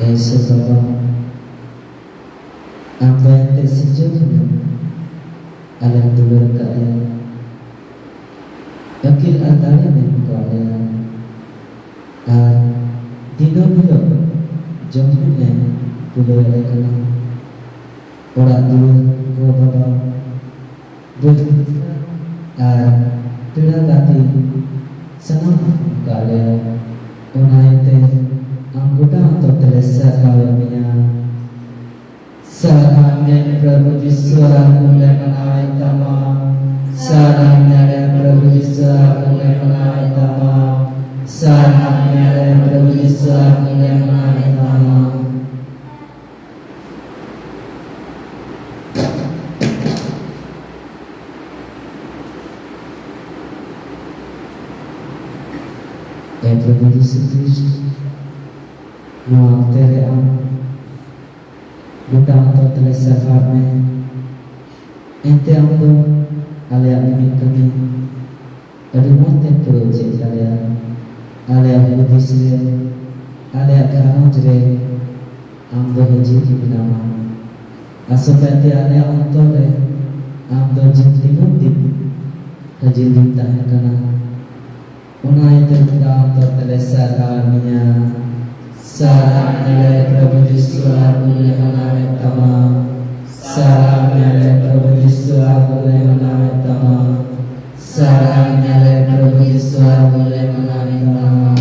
ऐसे बाबा apa yang tersejuknya alam dulu kaya akil antara mengkaya dino jomnya dulu lekana orang dulu ko baba dulu tidak kati senang kaya onayte anggota atau terasa kawinnya salamnya Prabhu Jiswa mulai menawai tama salamnya Prabhu Jiswa mulai menawai tama salamnya Prabhu Jiswa mulai menawai tama Prabhu Jiswa maaf tere bukan untuk terasa farme ente amdo alaya mimi kami ada monten project alaya budisre alaya karang jere amdo haji ki binama asopati alaya ontore amdo jintinum dip haji dintahan kana unai terbuka untuk terasa farmenya salamnya Prabhu Jiswa mulai menawai tama salamnya Prabhu Jiswa mulai menawai tama salamnya Prabhu Jiswa mulai menawai tama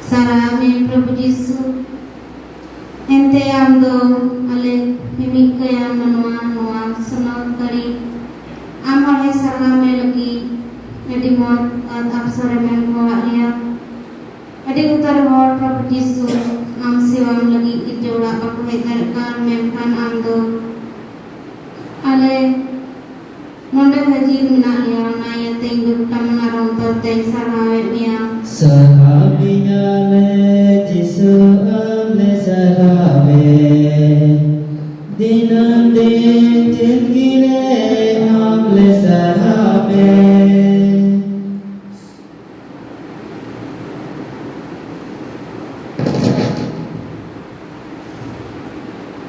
salamnya Prabhu Jiswa ente amdo ale mimik yang menua senang kari amal hai salamnya lagi Adi mot absore men bawa dia. Adi utar hor Prabhu Jisu am siwam lagi ijola aku hetarkan mempan amdo. Ale monde haji mina ya naya tenggu tamana rontor teng sarhawe mia. Sarhabinya le Jisu am le sarhawe dinam din jindgi le am le sarhawe.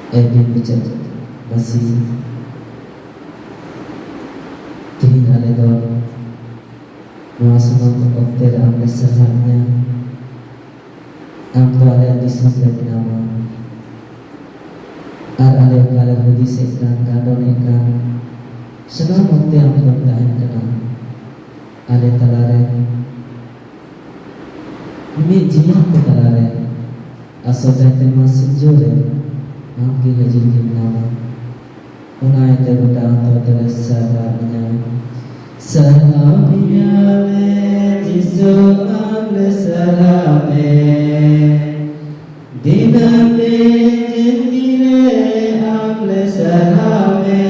Edwin Bicat masih tinggal di dalam nuasa mengokter ambil serangnya ambil alih di sebelah nama alih kalau budi sekarang kadon ikan senang waktu yang bertahan kena alih talare ini jinak talare asal saya masih jore आपकी हजी की नामा उन्हें तेरुटा तो तेरसा रामिया सलामिया ले जिसो आमले Salameh दिनले जिंदीरे आमले Salameh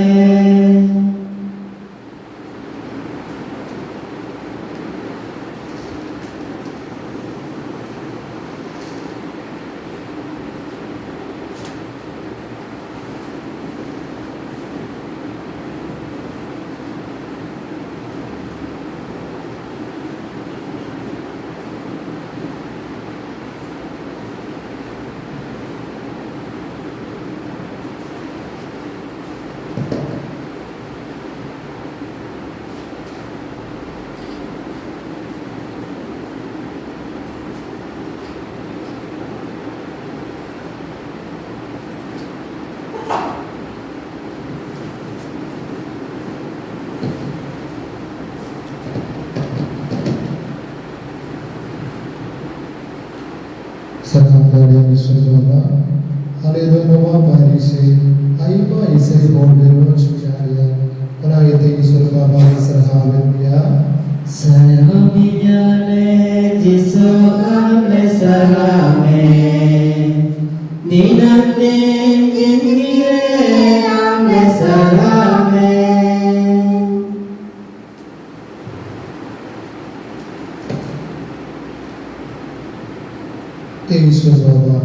Sakandari Viswababa, Aledonova Parise, Aiba Isai Bondero Chucharia, Anayate Viswababa Sarhavya, Sarhamya le Jisu amle sarame, dinante jindire amle sarame. Viswababa,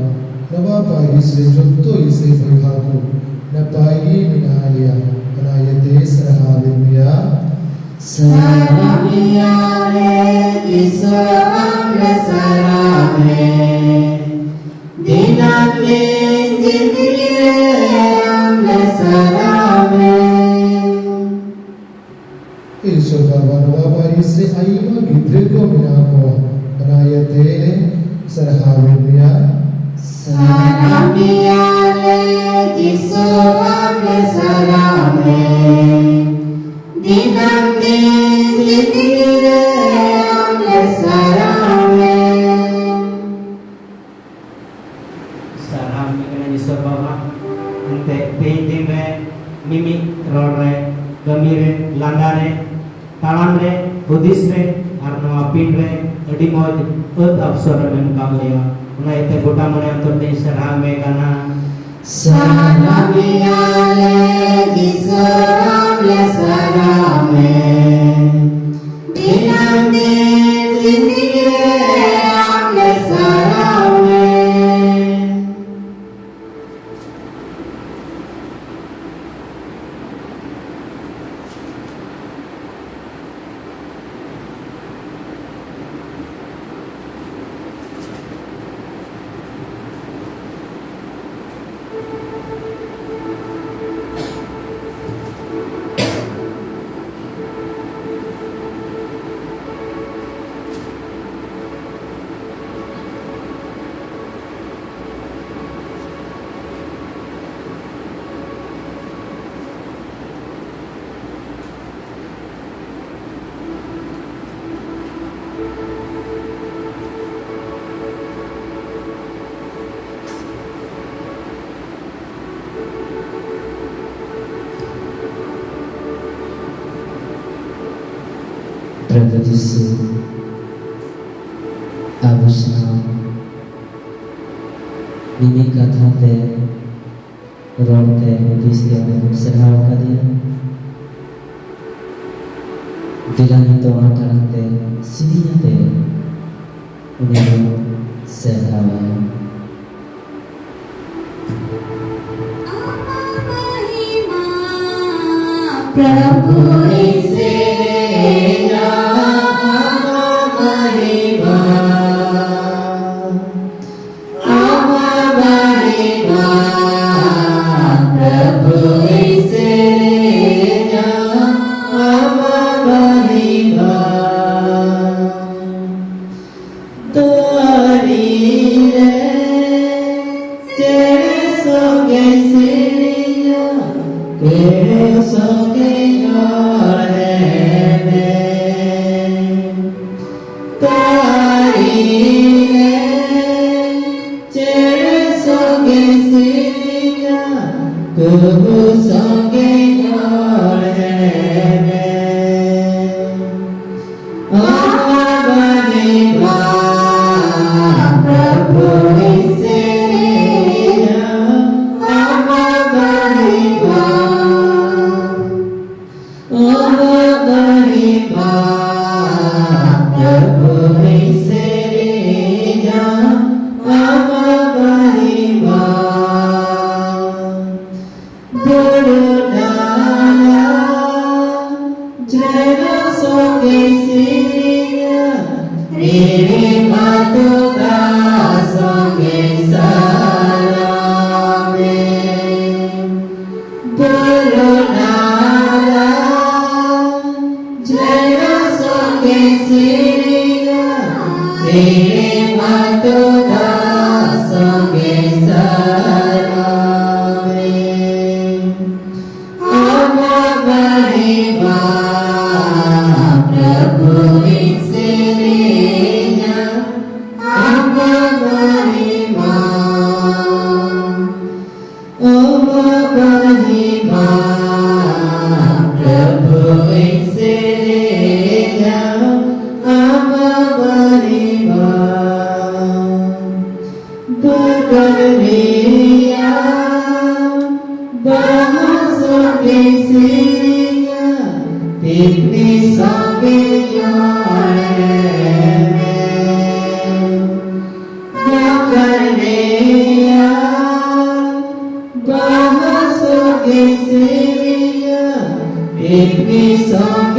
Nava Parise, Jotto Isai Bhagu, Napai Minalia, Anayate Sarhavya, Saramiale Islam Sarame Dinatin Jindiam Sarame ईश्वर बाबा नवाबारी से आईमा गिद्रे को मिला को बनाया तेरे सरहाविया Saramiale Islam Sarame Dinatin Jindiam Sarame Sarham dengan Yesus Bapa ante tin re mimi rol re gamire landare talam re budis re ar noa pin re adi moj ut absor re mukablia una ite gota mone antor te sarham me kana Saramiale Islam Sarame Dinatin Jindiam Sarame Prabhu Yesus Abu Shalom Mimi kata te rol te budis te aku serhau kadia dilan itu antara te sidinya te udah serhau Prabhu Isena Mahima Mahima Prabhu Isena Mahima Tori re tere soge siriya tere soge If we saw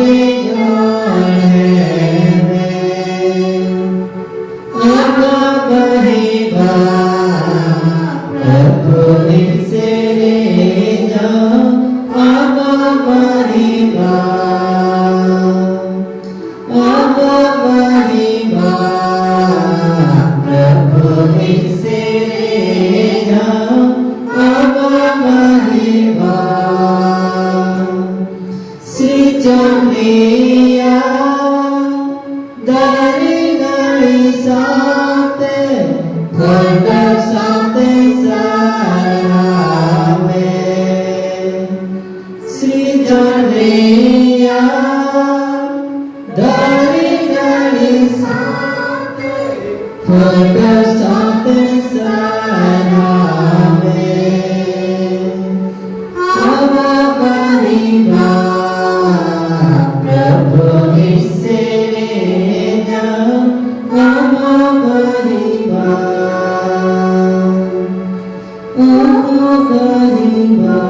Amo Karima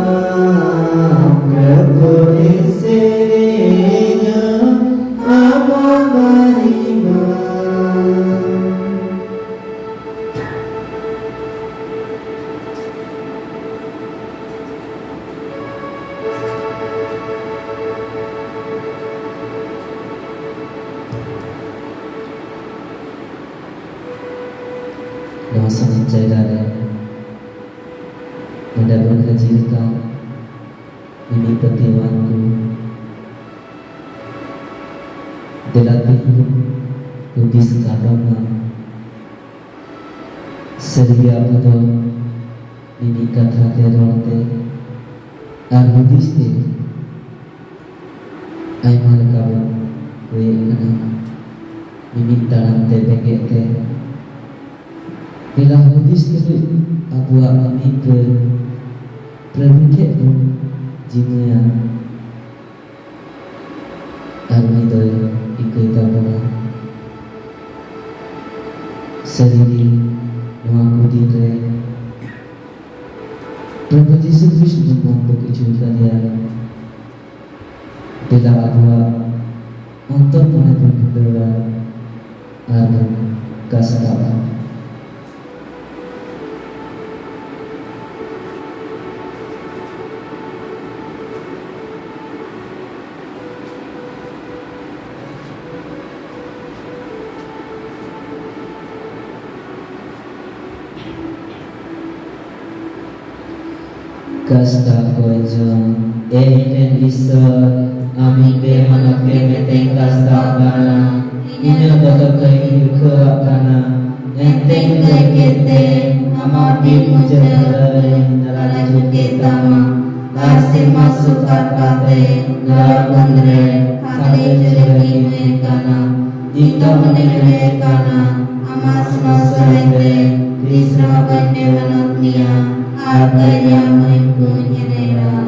Prabhu Iserenya Amo Karima. Doa semencai dada Mudah berhasilkan ini petiwanku Dilatihku Kudis kadoma Seria pada ini kata terote Arhudiste Aimal kabu Kue kena Mimik dalam te pengek te Bila Buddhis itu abuak ini ke perangkat jinya Arni doy ikut tabungan Sedih Nuaku dire Prabhu Yesus Kristus mampu kejutan dia Bila abuak untuk menepuk berdua Abu Kasaba. Kasta kojo Ehen Isor Amin be manak be meteng kasta bana Inya bata kai ke apana Enteng kai kete Amar bi mujarai Nara juke tama Larse masuk kate Nara kundre Kate jelaki mekana Dita menegre kana Amar semasarete Krisna bende manutnia Argaya mengkunyera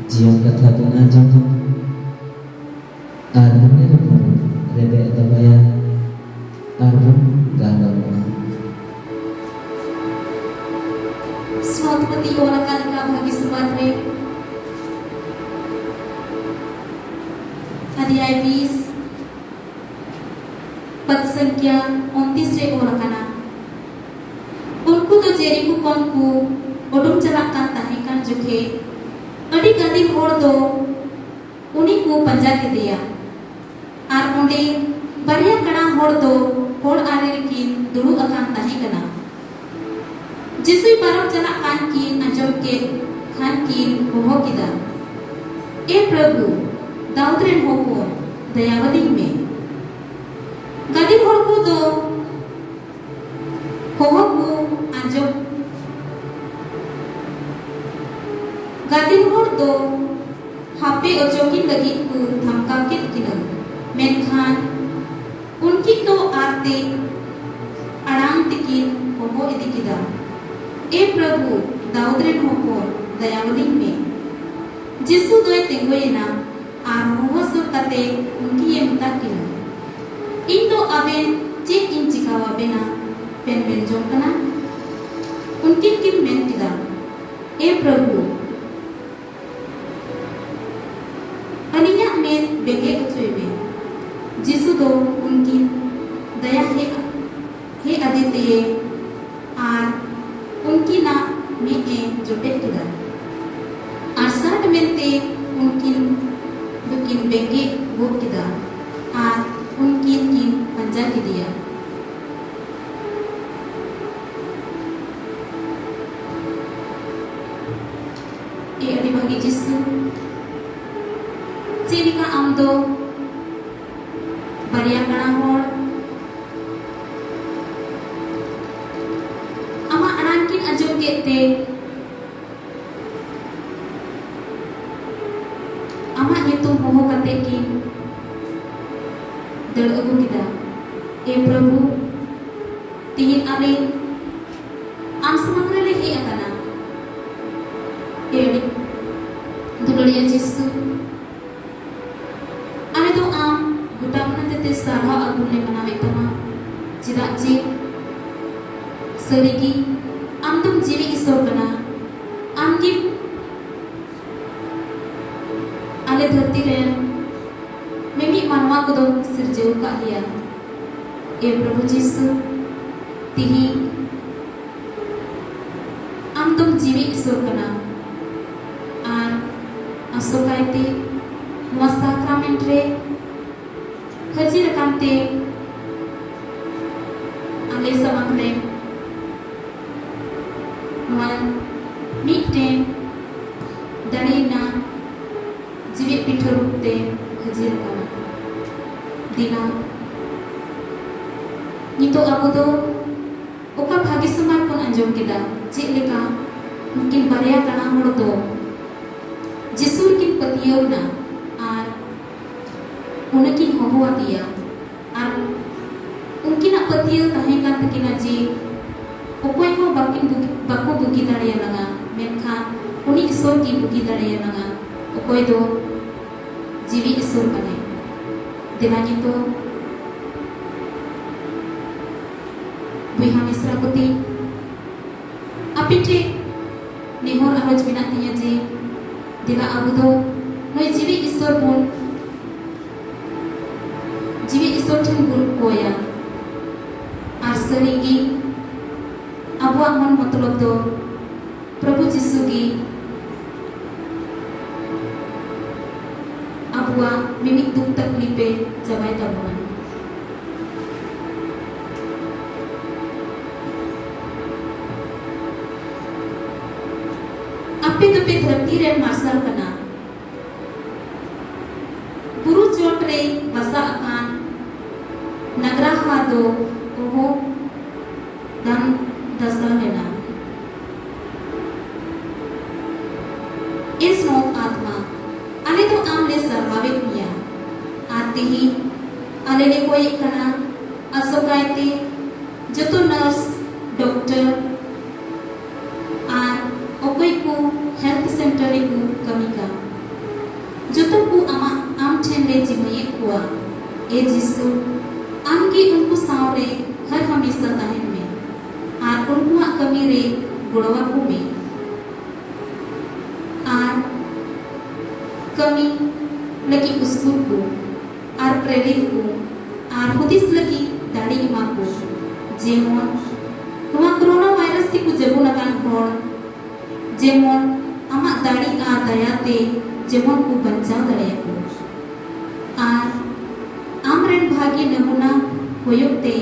Jiang kata pun ajang Arbun ni pun rebek tabaya Arbun gagal pun. Suatu ketika orang kalika bagi sebatre Adi Ibis पद संख्या 29 रे orang kana उनको तो Jerry को कौन को उडुम चलाक kan tahe kan jukhe adi gandi hor do uni ko panja ke diya ar onde bariya kana होड़ दो होड़ आरे की दुड़ू अकान ताहे कना जिसुई परम जना कान की अंजम के खान की होहो किदा ए प्रभु दाऊद रेन होको दयावदी में गदी होड़ को दो होहो को अंजम गदी होड़ दो हापे ओचोकी लगी को धमका कित किना मेनखान उनकी तो आते अड़ांग तिकिन होहो इदी किदा ए प्रभु दाऊद रेन होको दयावदी में जिसु दोय तेंगोयना आर होहो सुर कते उनकी ये मुता किना इन दो अबेन चेक इन चिकावा बेना पेन बेन जोकना उनकी किन मेन किदा ए प्रभु अनिया में बेगे उचुए जिसु दो उनकी दया हे अदिते आर उनकी ना में ए जोटे किदा आर साथ मेंते उनकी दुकिन बेगे वो किदा आर उनकी किन पंजा किदिया ए अड़ी भागी जिसु चेलिका आम दो बारिया कणा होड़ आमा अड़ान किन अंजम केते आमा नितुम होहो कते किन दड़ अगु किदा ए प्रभु तीन आले आम समग्र ले हे अकना ए दुलड़िया जिसु अरे तो आम गुटा मना ते सारा अगुले मनावे तमा चिदा जे सरीगी आम तुम जीवी ईश्वर बना आम की आले धरती रे मेमी मानवा को दो सिरजेउ का दिया ए प्रभु जिसु तिही आम तुम जीवी ईश्वर बना आर असोकायते नुआ साक्रामेंट रे हजी रकांते आले समंगरे नुआ मीटेन दड़ीना जीवे पिठरुते हजी रकाना दिना नितो अबो दो ओका भागी समार कोन अंजम किदा चे लेका उनकिन बारिया कणा होड़ दो जिसु किन पतियौ ना आर उनकिन होहोआ दिया आर उनकिन पतियौ ताहे कान तकिना जे ओकोय हो बाको बुगी दाड़िया लगा मेनखान उनी ईश्वर की बुगी दाड़िया लगा ओकोय दो जीवी ईश्वर बने देवानी तो बुहा मिश्रा कोती अपिटे नेहर आरोज बिना तिया जे देवा अबु दो नय जीवी ईश्वर बन जीवी ईश्वर ठेन बुन कोया आर सरीगी अबुआ मन मतलब दो प्रभु जिसु गी अबुआ मिमिक दुख तकलीफे जबाय ताबोना आपे तो पे धरती रे मार्शल कना बुरु चोट रे बसा अकान नगरा हा दो ओहो दम दसल लेना इस मौत आत्मा अले तो आमले स्वाभाविक मिया आते ही अले ने कोई कना असोकायते जो तो नर्स डॉक्टर आर ओकोई को हेल्थ सेंटर रे को कमी का जो तो को आम ठेन ले जिमये कुआ ए जिसु आम की उनको सावरे हर हमेशा ताहे में आर उनको कमी रे गुड़वा को में आर कमी लगी उसको को आर प्रेरित को आर हुदिस लगी दाड़ी इमा को जेमोन नुआ कोरोना वायरस की को जबु नकान होड़ जेमोन आमा दाड़ी आ दयाते जेमोन को बचाव दड़े को आर आमरेन भागी नमूना hoyok te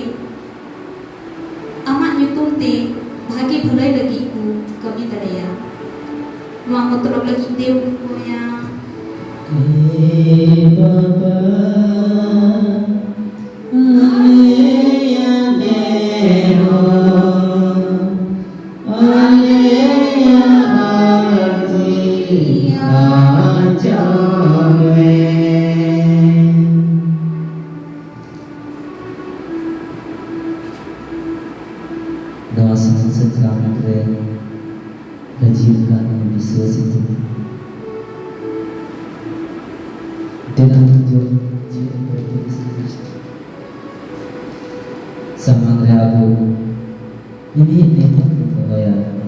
amak nyutum te bagi bhalai lagi ku kami tadaya nuang motolok lagi deu ko ya Baba Aleya Nero Aleya Arti Ajame Doa sejahtera negeri Hajikan biswa situ dengan tujuan jiwa berpikir sama Abu ini memang berbahaya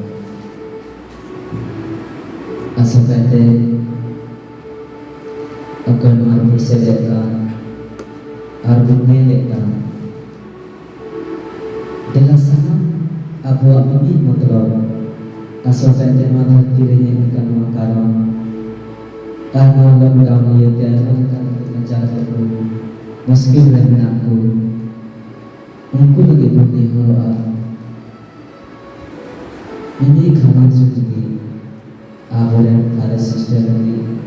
asal-kata akan harus diselesaikan harus dielakkan dalam sama Abu ini motor asal-kata mana dirinya akan mengkaram karena lockdown ia tiada akan cara terlalu meski berani aku lagi berniaga ini kawan sendiri aku dan para sister lagi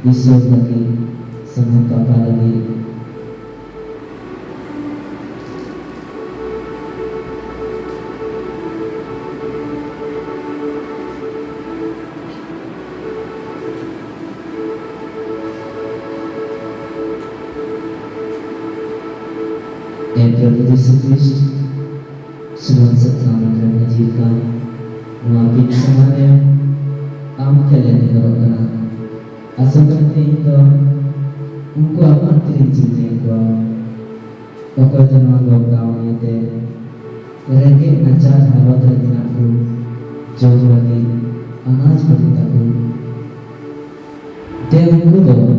Yusuf lagi sama papa lagi Tuhan Yesus Kristus semua setelah mengajarkan mengabdi semuanya kalian diharapkan asalkan itu engkau akan tercinta engkau pokok jangan lockdown itu mereka nacar hawa terkenakku jauh lagi anak beritaku dia engkau doa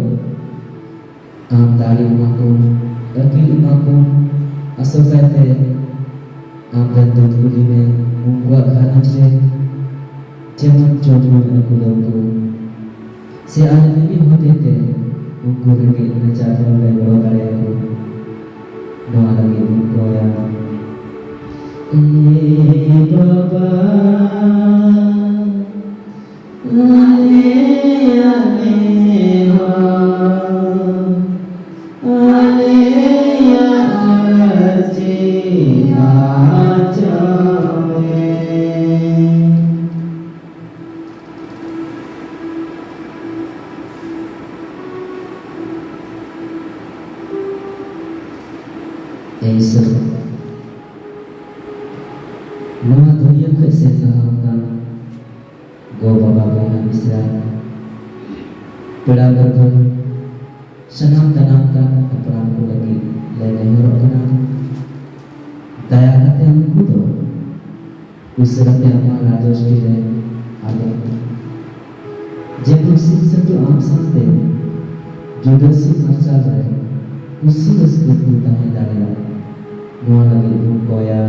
tali rumahku kaki rumahku asal-kata dan tutulinya membuat harapan jangan jodoh aku lalu si alam ini hati aku lagi mencapai level karyaku doa lagi goya Baba Aleya Nero Aleya Yesus, nama dunia kesehatan, go bapa bapa Israel, pelajar senang tenangkan peranku lagi, lagi hurufkan, daya kata yang kudo, usaha yang rajas diri, ada, jemput sesuatu amsante, juga si masalah, usi sesuatu tahan dari Nuan lagi koya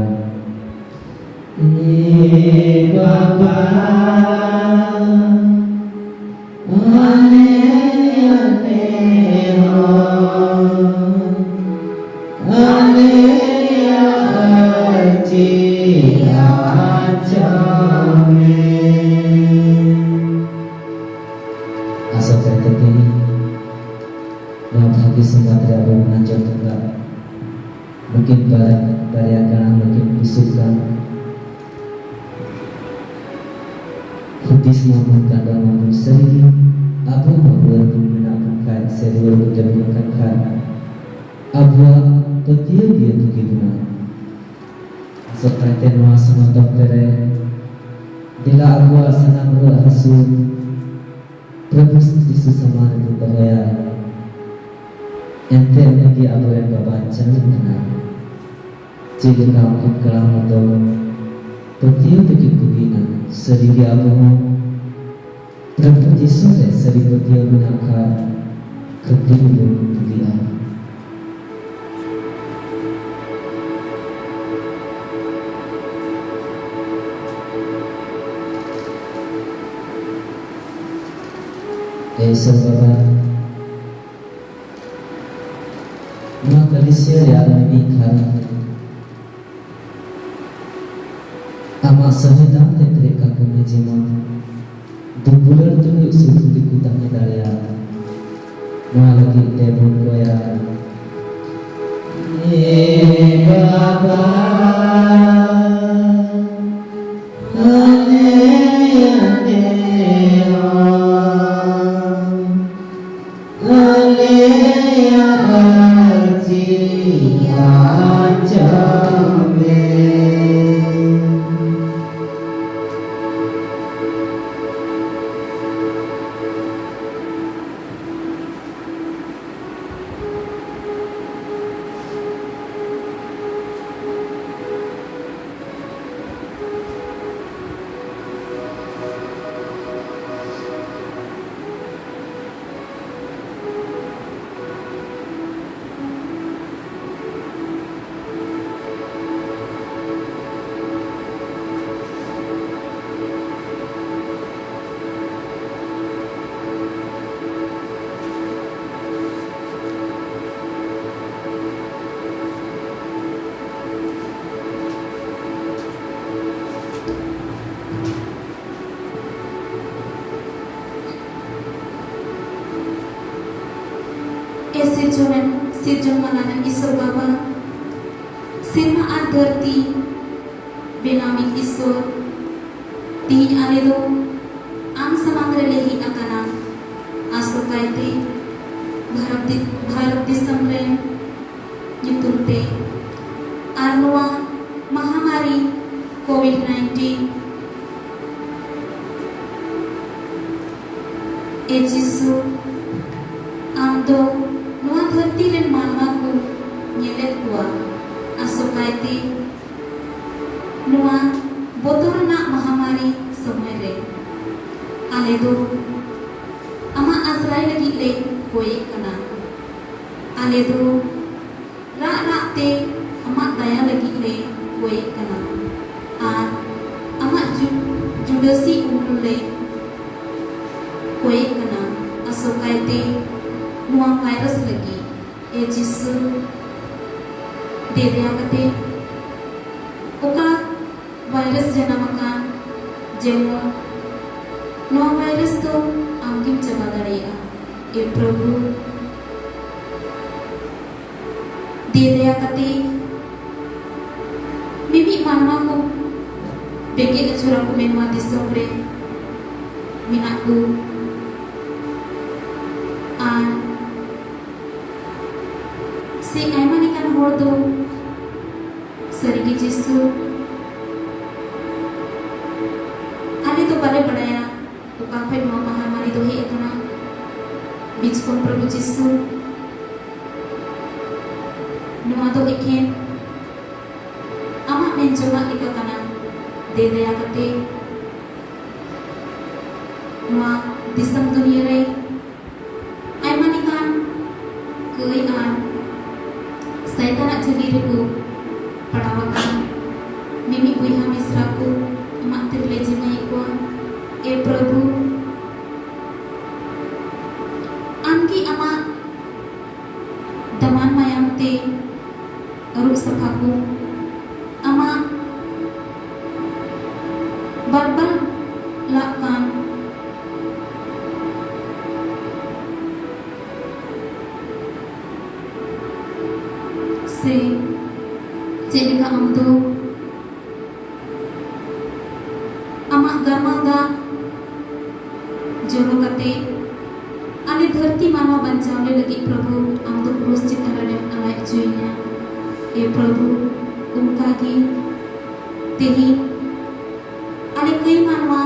Baba Aleya Nero Aleya Arti Ajame asal kata ini yang hati semua tidak bermenanjak tegak mungkin bariakan mungkin bisukan Hudis maupun kandang maupun seri Abu maupun menakutkan Serius menjadikan Abu petir dia begitu seperti nuan semua dokter Dila Abu senang berhasil Terus disusama itu bahaya Ente lagi Abu yang baca benar jika kau kelam atau petir begitu begini sedikit Abu terpeti sore sedikit dia menakar ketimbun dia saudara maka disiar yang memikirkan संविधान ते पेरे काकमे जेमन दुबुलर तुनु सुदुदी कुतामे दाड़ेया नोआ लगी ते बोल कोया ए बाबा Sirjon manana Isor Baba Sirma ar dharti benami Isor Tihing ale do am samangre lehi akana asokaite Bharat disam re nyutum te ar noa mahamari COVID-19 e Jisu am do Noa dharti ren manwa ko nyelet kuwa asokaite noa botorna mahamari samay re ale do ama asrai lagi le koi kana ale do ra te ama daya lagi le koi kana ar ama judasi umur le koi kana asokaite Noa virus lagi e Jisu de deya kate oka virus janamakan jemon noa virus to amkim chaba dareya e Prabhu de deya kate mimi manwa ko bege achura ko menwa disam re minaku si aiman ikan hor do sarigi Jisu ale to bale badaya to kapai noa mahamari do he ekana बीच को प्रभु जिसु नोआ तो इकेन आमा मेंजोमा इकाकाना दे दया कते नोआ दिसम दुनिया रे आइमानिकान कई आन सैतान जगीर को पढ़ावाkan mimi buiha misraku amak terleji maikwa e प्रभु Angki ama daman mayam te aruk sapaku ama barbal lakan se jedika amto ama garmaga jorokate ale धरती मानव बचावने लगी प्रभु हम तो क्रूस चित्रने अलाय जुइना ए प्रभु उनका की तेही ale कई मानवा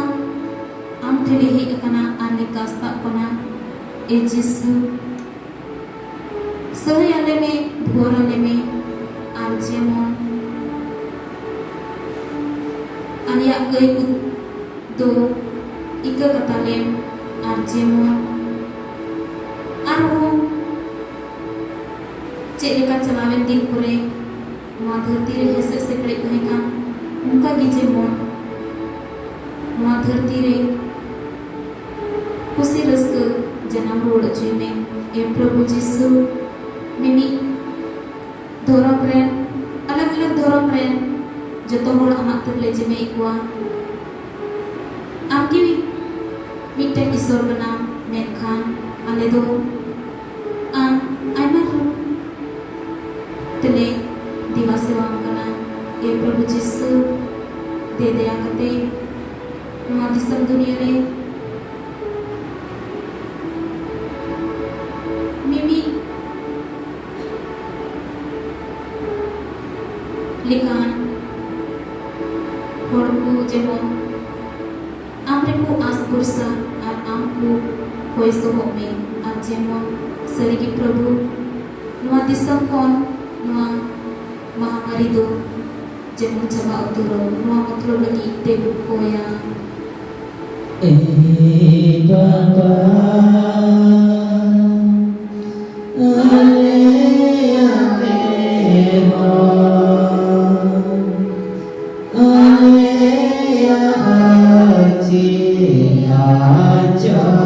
हम ठेले ही एकना आने कास्ता पना ए जिसु सही आले में भोर आले में आर्जेमोन अनिया कई दो इका कतालेम आर्जेमोन आरो चेलेका चलावे दिन करे नोआ धरती रे हेसे सेकड़े कहेका उनका गिजे मन नोआ धरती रे खुशी रस्क जन्म रोड में ए प्रभु जिसु मिमी धर्म रे अलग अलग धर्म रे joto hor amak tu le jeme ikwa am ki miten isor benam menkhan ale do am aima ru tele diwa sewa kana e prabhu jisu de daya kate noa disam dunia re mimi likan horku jemon amreku as kursa ar amku koi sohok me ar jemon sarigi prabhu noa disam kon noa mahamari do jemon chaba uturo noa matlab lagi debu koya Baba Ale Ameva Ale Aji Ajame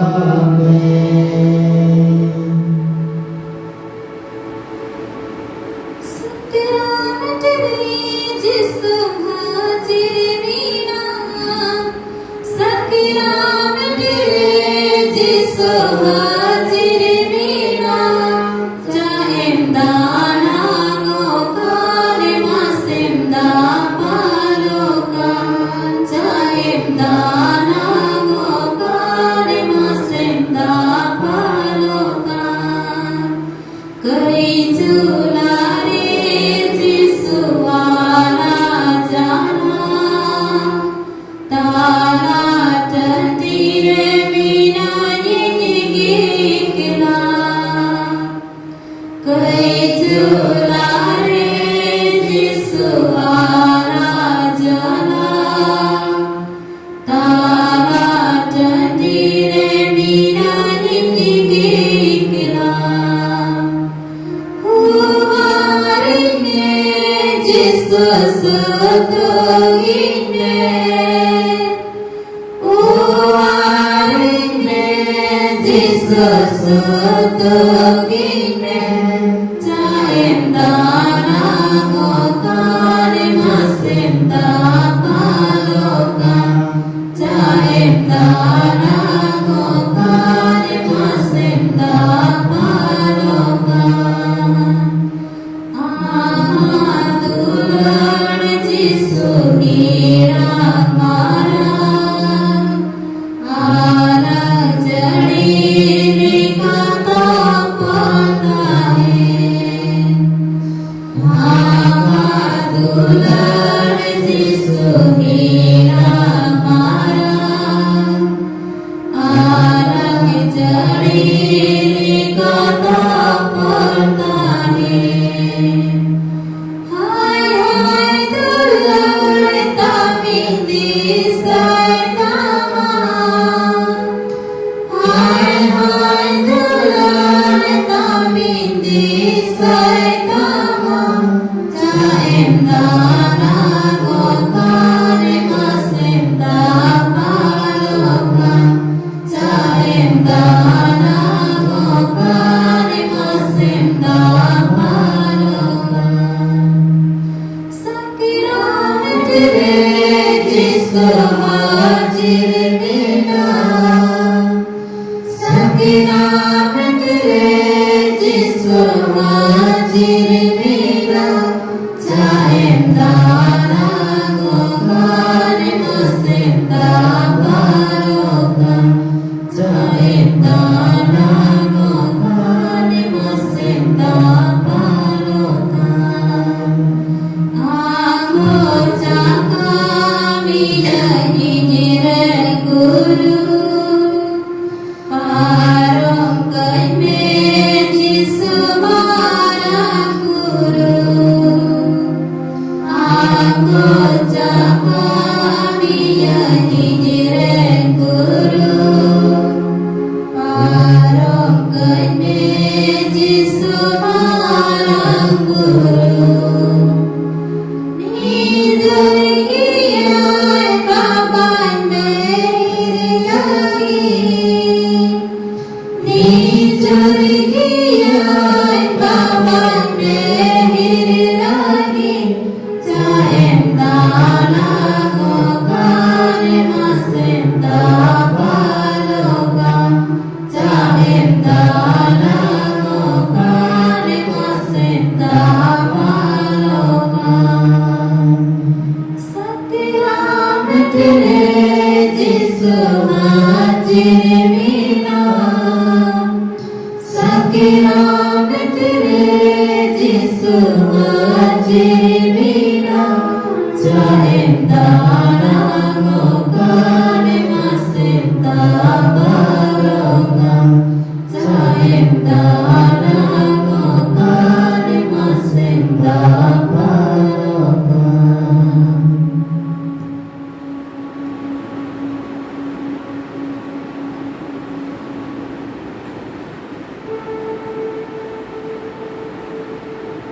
Baba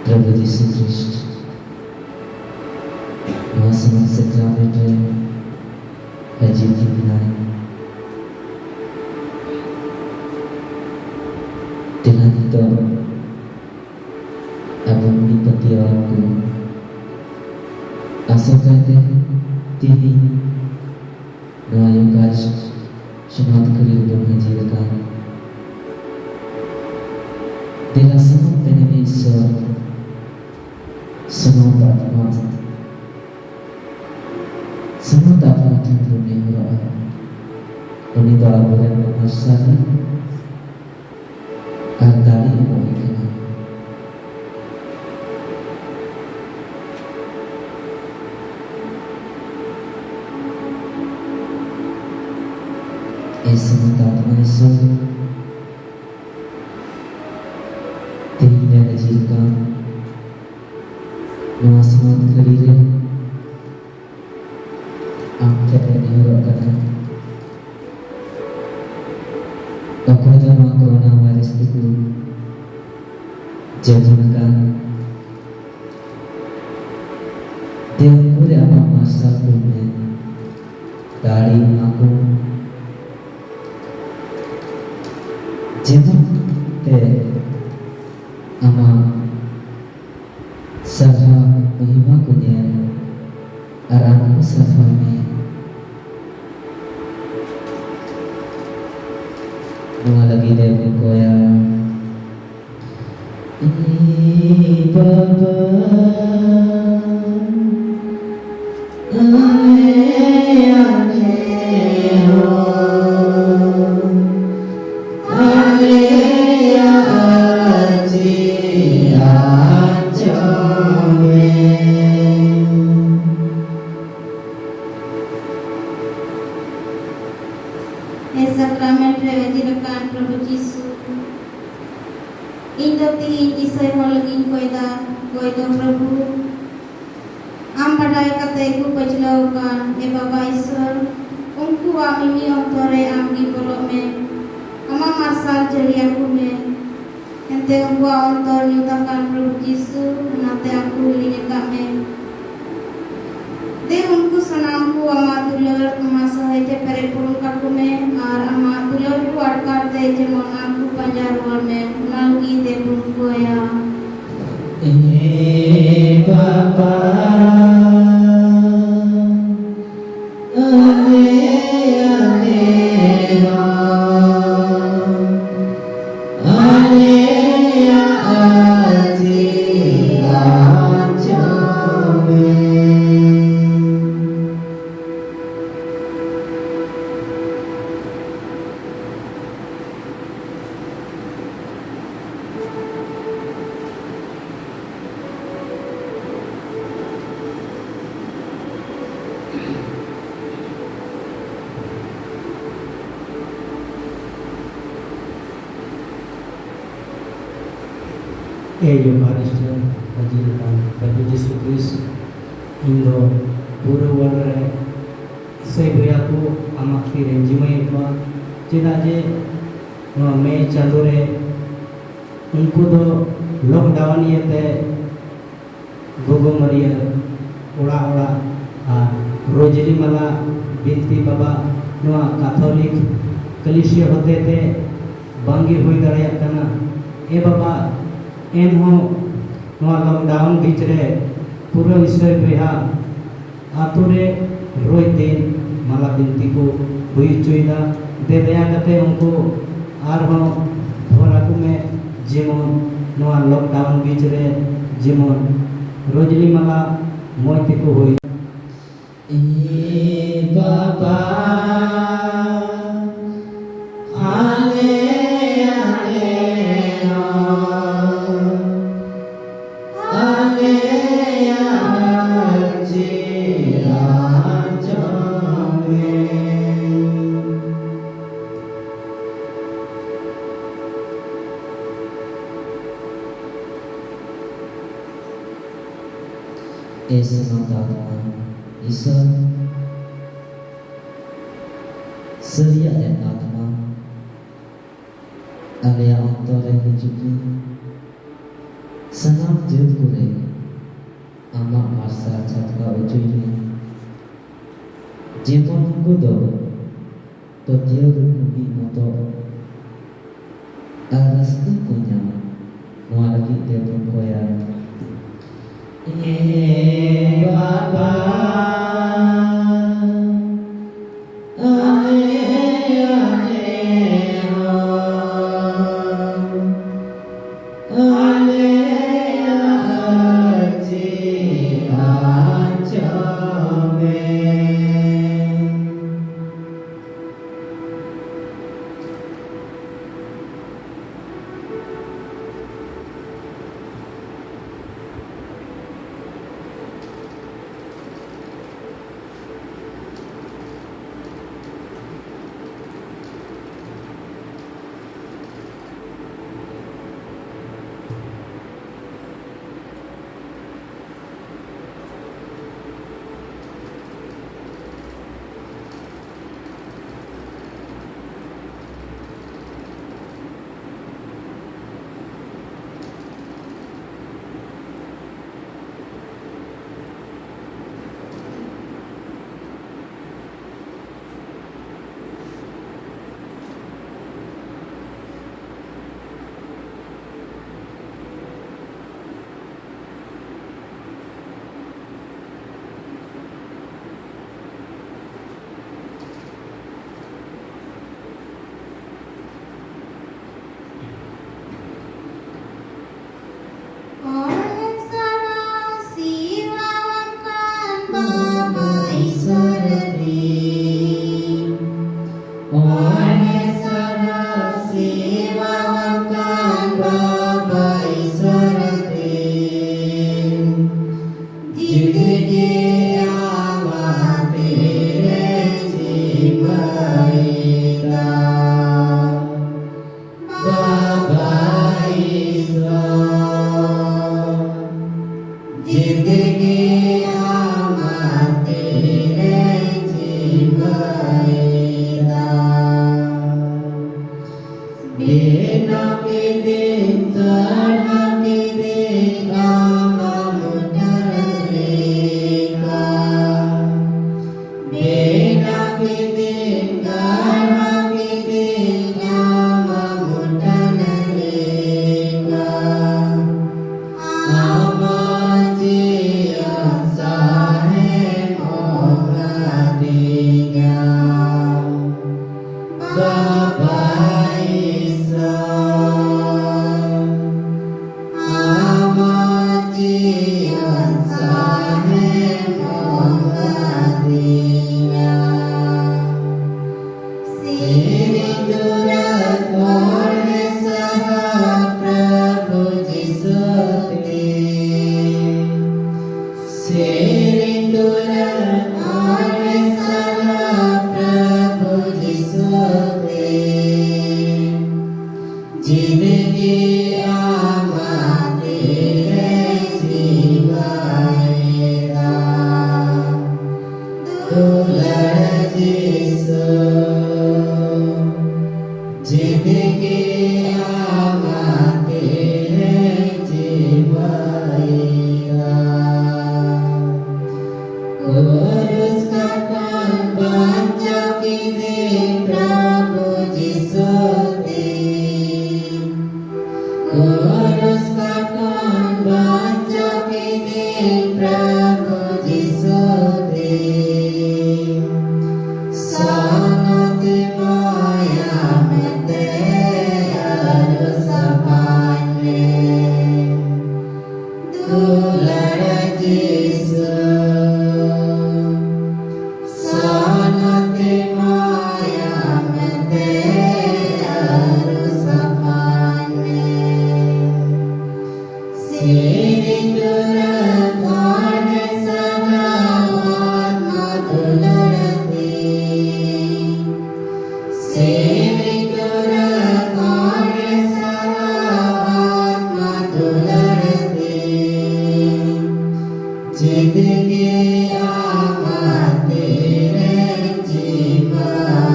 Prabhu Yeshu Christ महासमाज sacrament हजीब की बनाए तिलानी तो अब अपनी पति और को आशा करते हैं तीनी नवायों का समाप्त करी उदम हजीब का तेरा समझ तेने में ईश्वर semua tak mati dunia orang. Ini dalam bulan Ramadhan antara ibu ikan. Semua tak masuk. Tidak dijadikan Nua semat kerja angkat dan diharapkan aku dalam coronavirus itu jadikan dia boleh apa masa punya dari aku jemput ama sarha महिमा को दिया आराम को सफा में वहाँ लगी देव को या बाबा Sakramen rewajirakan Prabhu Jisu. Indo tihin isay holagin koida Prabhu. Am badai kate ku pajlaukan e Baba Ishwar. Unku amimi ontore amgi bolok me. Ama masal jaria ku me. Ente unku ontor nyutakan Prabhu Jisu. Nate aku linyaka me. De unku sanamku ama dular ama sahite paripurun kaku me. Ar ama dular ku adkarte jemon aku panjarwar me. Nalgi de unku ya. Baba Eucharistia hajirkan Prabhu Yesus Kristus Indo pura warna sebuyaku amak kirim jimai apa cina je Mei candore unku do lockdown ye te gogo maria ora rojeli mala binti baba noa Catholic कलिसिया होते थे बांगी हुई दरिया करना ए बाबा N हो नवा lockdown बीच रे पूरा ईश्वर बेहा आतुरे रोज दिन माला बिनती को हुई चुईदा दे दया करते उनको आर हो थोड़ा को में जीवन नवा लॉकडाउन बीच रे जीवन रोजली माला मोती को हुई बाबा Esnotama Isa Seria dan Atma Alea Antore Hijuki Sanam Jut Kure Amak Marsa Chatka Ujuni Jepon Kudo Totia Rukumi Moto Arastu punya Mualagi Tepun Koya Baba जिंदगी आमत तेरे जीवाएगा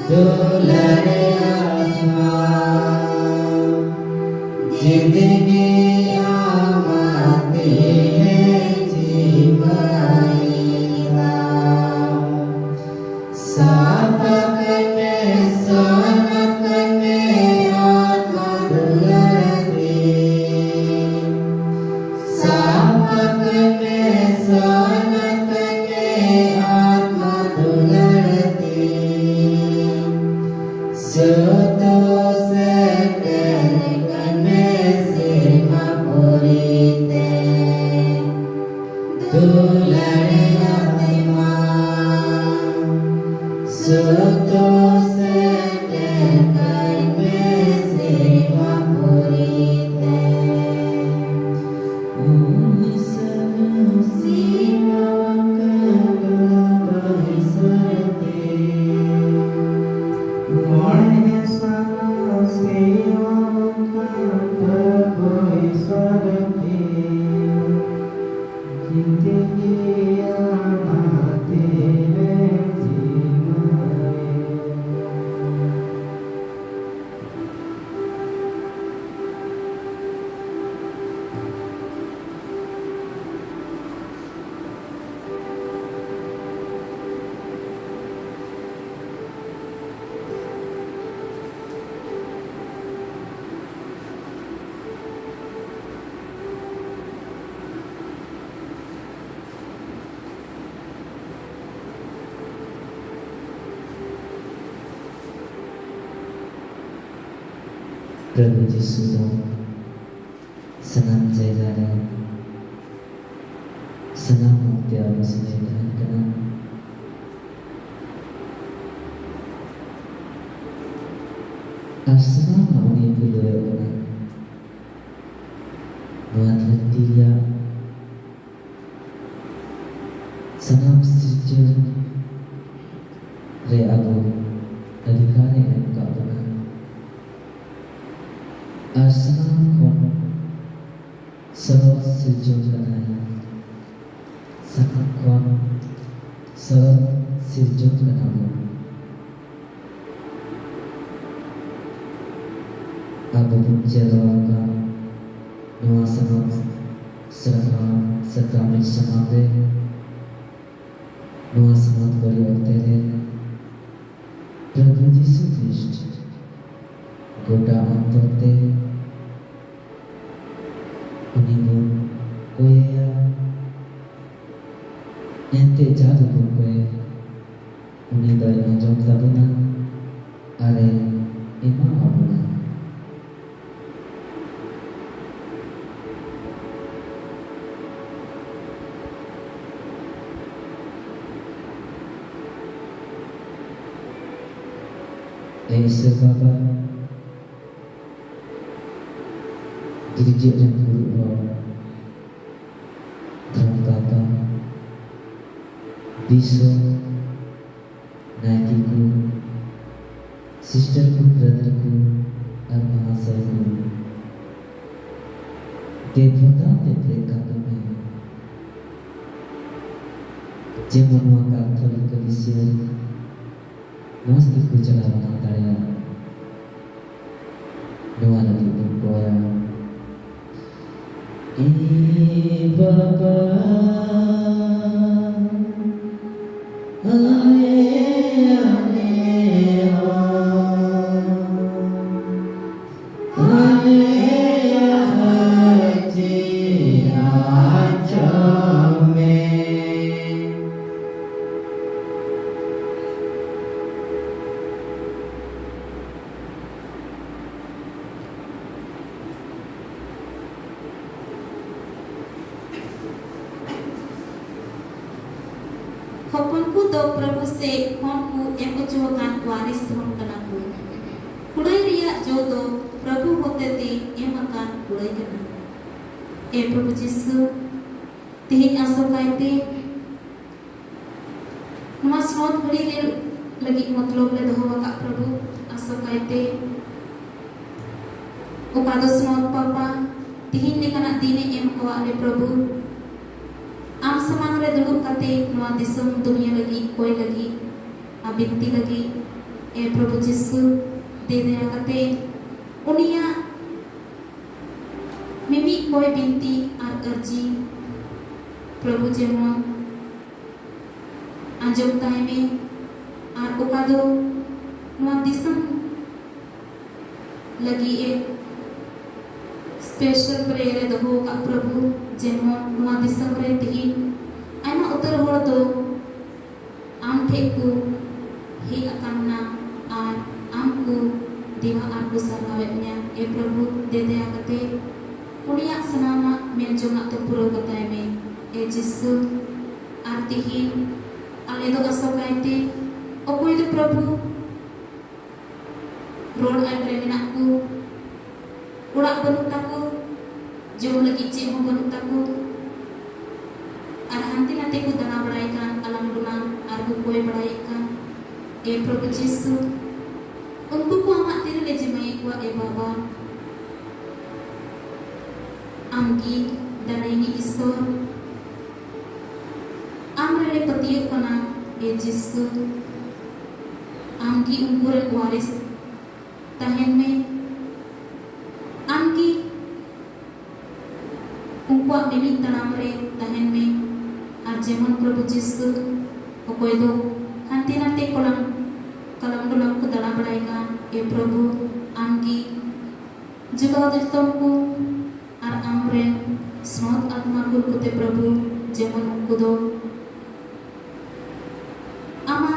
दुलरे आत्मा जिंदगी आमत तेरे जीवाएगा सापक में सोनक में आत्मा दुलरे सापक में सोनक में आत्मा दुलरे सोतो से तेरे कने से मपुरी ते दुलरे आत्मा सोतो से तेरे कने से मपुरी ते Prabu Yesus senang jaga senang mutiara sejahtera kena asal mau yang beliau kena buat hati dia senang sejauh re aku dari kare engkau kena asal kau serot sejauh kena sangat kau serot sejauh kena Abu Jalaga Noah sangat setelah samade Noah sangat berwartere Prabhu Yesus Kristus goda antote unimun koya ente jadu koya uni dari anjong tabuna are ema abuna Ese Bapa Dirije dan guru Allah Tuhan Bapa bisa naikiku sisterku brotherku dan mahasiswaku Devata Depreka kami Jemanua Katolik Kristen Mesti kucela menantaya Doa lagi berkoya Ini Bapa Hoponku do Prabhu se honku emujuakan waris thon kanaku. Kudai riya jodo Prabhu hotete emakan kudai kana. Prabhu Yesus tihin asokaite numa snot badi le lagi matlab le doho ka Prabhu asokaite okado snot papa तिहिन लेकाना दिने M कवा ले प्रभु आम समांग रे दुड़ुब कते नवा दिसम दुनिया लगी कोई लगी आ बिनती लगी ए प्रभु जिसु दे दया कते उनिया मिमी कोई बिनती आर अर्जी प्रभु जेमन आंजम ताई में आर ओका दो नवा दिसम लगी ए स्पेशल प्रेयर दो का प्रभु जेमन नवा दिसम रे तिहिन आयमा उतर होड़ दो आम ठे को हे अकामना आर आम को देवा आर को सरहावेन्या ए प्रभु दे दया कते उनिया सनामा मेन जोंगा तो पुरो कताय में ए जिसु आर तिहिन आले दो असोकायते ओकोय दो प्रभु रोड आइरे मेना को उड़ा बनू ताको जो लगी चे हो बनू ताको आर हांति नाते को दना बड़ाई कान अलम दुनांग आर को कोई बड़ाई कान ए प्रभु जिसु उनको को आमा तेरे ले जमाई को ए बाबा आमगी दारेनी ईश्वर आमरे पतियो कना ए जिसु आमगी उनको रे वारिस तहन में आमगी उनको मिमी तनाम रे तहन में आर जेमन प्रभु जिसु ओकोय दो हांति नाते कलम दुलम को दड़ा बड़ाएगा ए प्रभु आमगी जुगाव दिस्तम को आर आमरे स्मोत आत्मा कुल कुते प्रभु जेमन उनको दो आमा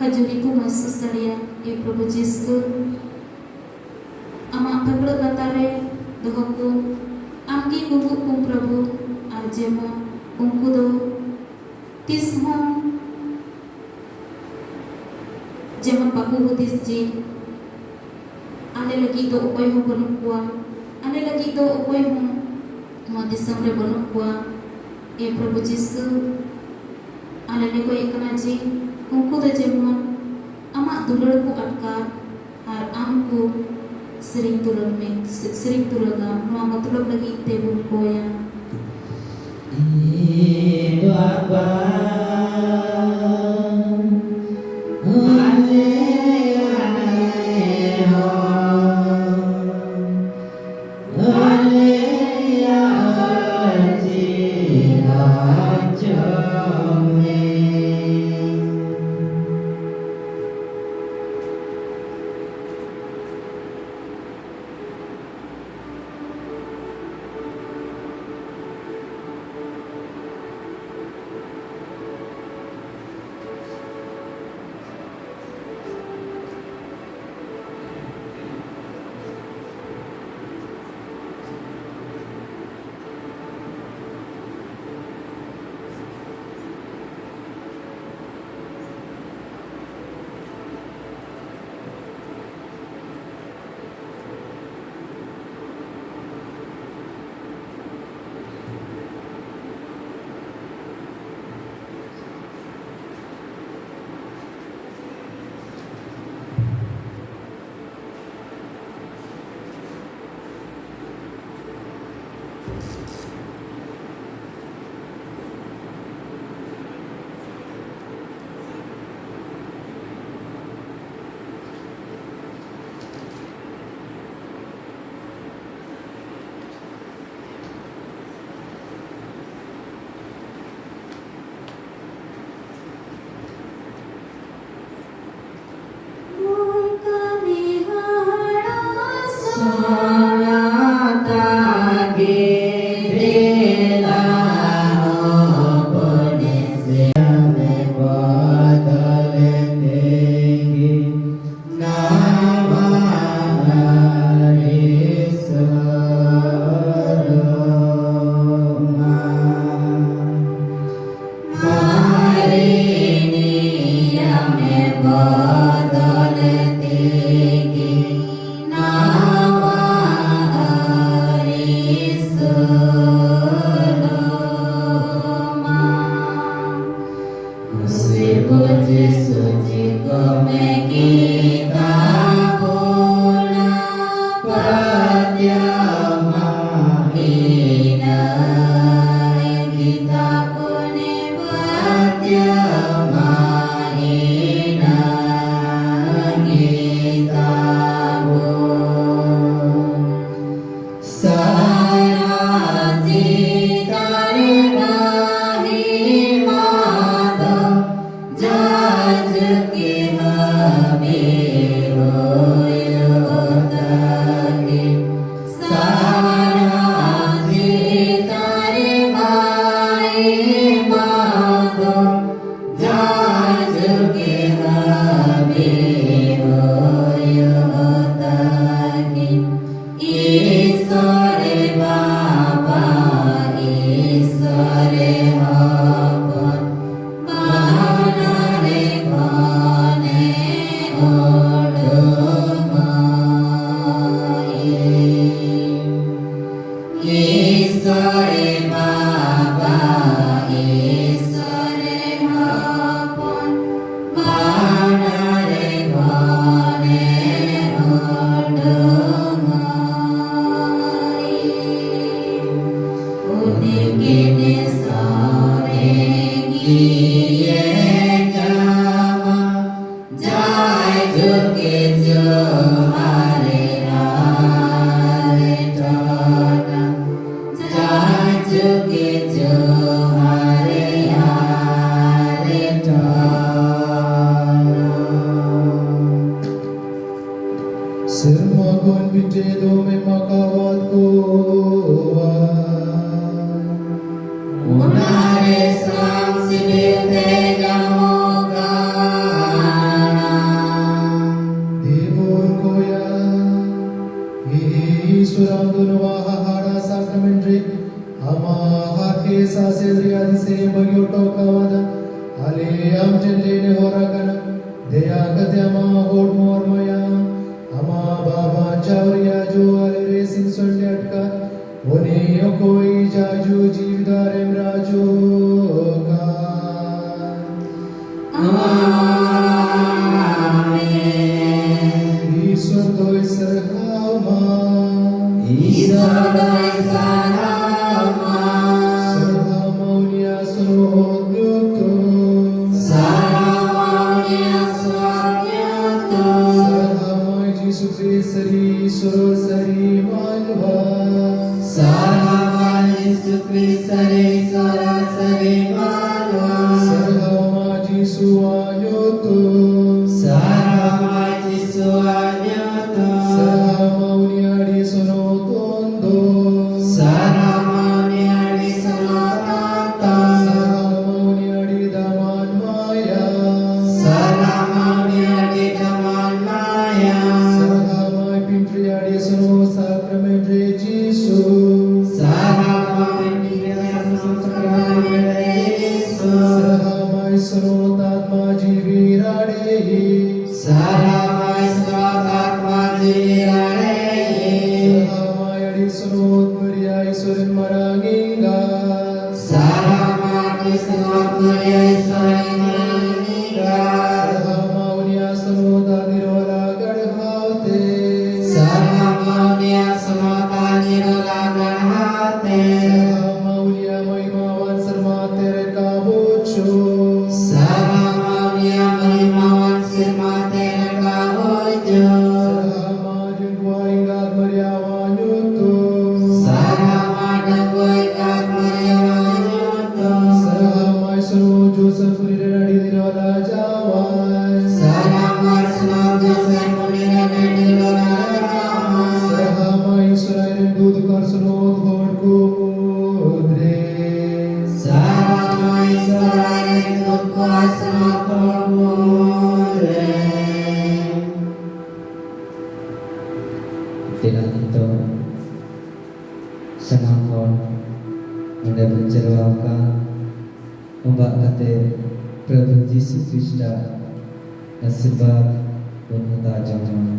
हजूरी को महसूस करिया ए प्रभु जिसु आमा पकड़ बतारे दोह को आमगी गुगु को प्रभु आर जेमन उनको दो तिस हों जेमन बाबू हुदिस जी आले लगी दो ओकोय हो बनु कुआ आले लगी दो ओकोय हो नवा दिसम रे बनु कुआ ए प्रभु जिसु आले ने कोई एकना जी उनको दे जेमन आमा दुलड़ को अटकार आर आम को सिरिंग तुरगा नवा मतलब लगी तेबुल कोया बाबा Isore Baba, Isore Hapon, Manare Gone Rodongai, Unigine Sore Giye Jama, Jai Juge Johare Hare Tona, Jai Juge Johare Hare Tona. Sermagon Vitedo me makawat kowa. Munare Sam Sibite Gamogana, Devon koya. Isuram dunwaha hara sacramentary. Amaha kesa sedriadi se bagyoto kawada. Ale am jellene horagana. Deya katyama hod mormaya. Ama baba chauriya jo ale racing solyatka. One yokoi jaju jivdarem rajo ka. Amen. ईश्वर तो सरहामा Isodai Sarama, सरहामौनिया सुनोद्युक्तो Saramaunya Swamyuto, सरहामय जीसु क्रिस्तरी सुरो सरी मानवा Saramani Sukrisare Sorasare Manwa, सरहामा जीसु आयुक्तो Saramai Suanyuto, सरहामौनिया डी सुनोतोंदो Saramaunya Disanotanta, सरहामौनिया डी दामान माया Saramaunya Didaman Maya, सरहामय पिंपरिया डी सुनो sacramentary जीसु Saramaunya Yesu, सरहामय सुनोतात्मा जीवी राडेहि Saramai Swatatma Jirare, सरहामय अडी सुनोत मरिया Eswaran मरांगिंगा Saramai Swatatma Jirare, सरहामौनिया सुनोता दिरोला गढ़हावते Saramaunya Samata Nirola Garhate, सरहामौनिया महिमावान सर्मा तेरे काबोचो Saramaunya Marimawan Sirmate Rakahojo, सरहामय गुआइंगा मरिया वानुतो Saramadagoy Katmaryanuto, सरहामय सुनो जोसेफ रिरडी दिरोला जावाय Saramar Sunamjo Saimulira Nirola Garhate, सरहामय ईश्वरन दूध कर सुनोत होड को मुद्रे Saramai Sarai Tukasana Pramure. Dengan itu senang kon anda menceritakan membak kata Prabhu Yesus Kristus sebab pemuda zaman.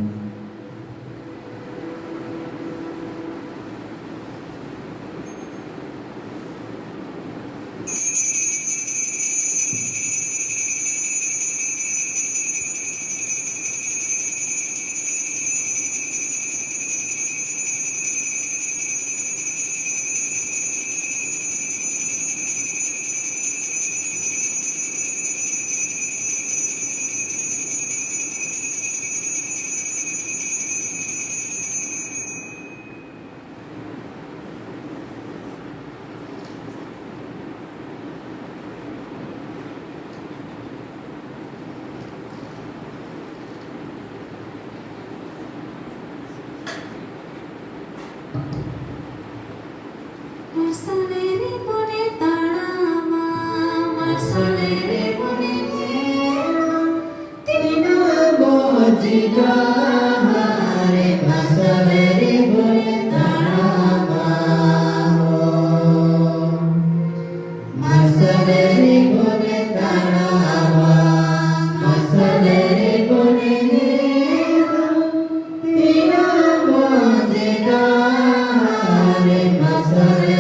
Masalere pone tanama, masalere pone tera, tina bojiga hare, masalere pone tanama, masalere pone tanama, masalere pone tera, tina bojiga hare, masalere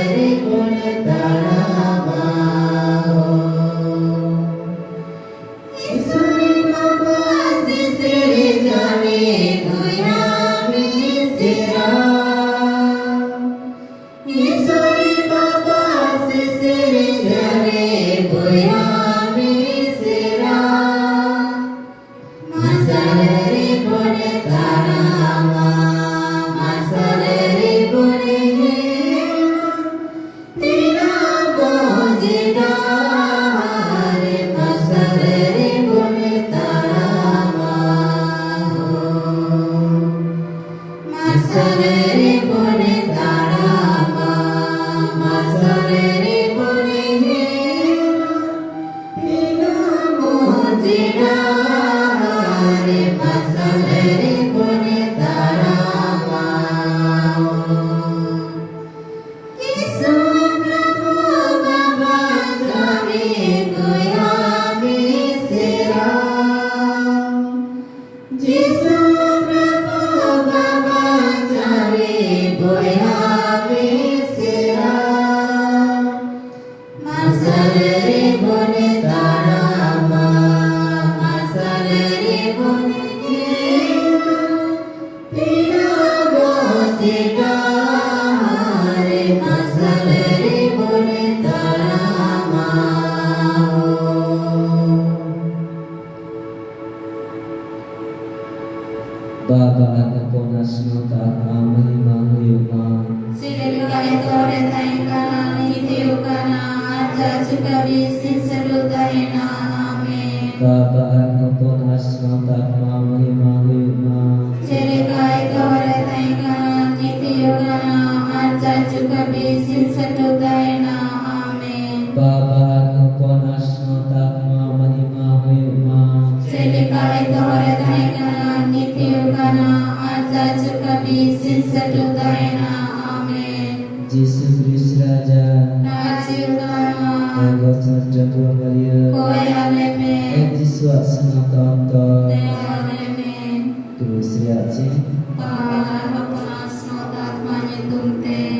aja juga bisin sedutayana. Amin. Babaan ampun asma tatma mahima huyuma. Cerikai kawaratayana nitiyogana aja juga bisin sedutayana. Amin. Babaan ampun asma tatma mahima huyuma. Cerikai kawaratayana nitiyogana aja juga bisin sedutayana. Amin. Yesus Kristus Raja, Raja utama Ego Sarjana Maria, Koe aleme Yesus Wasana Tonto, Dea aleme Kristus Raja. Para Bapak Asma Tatma Nyetumte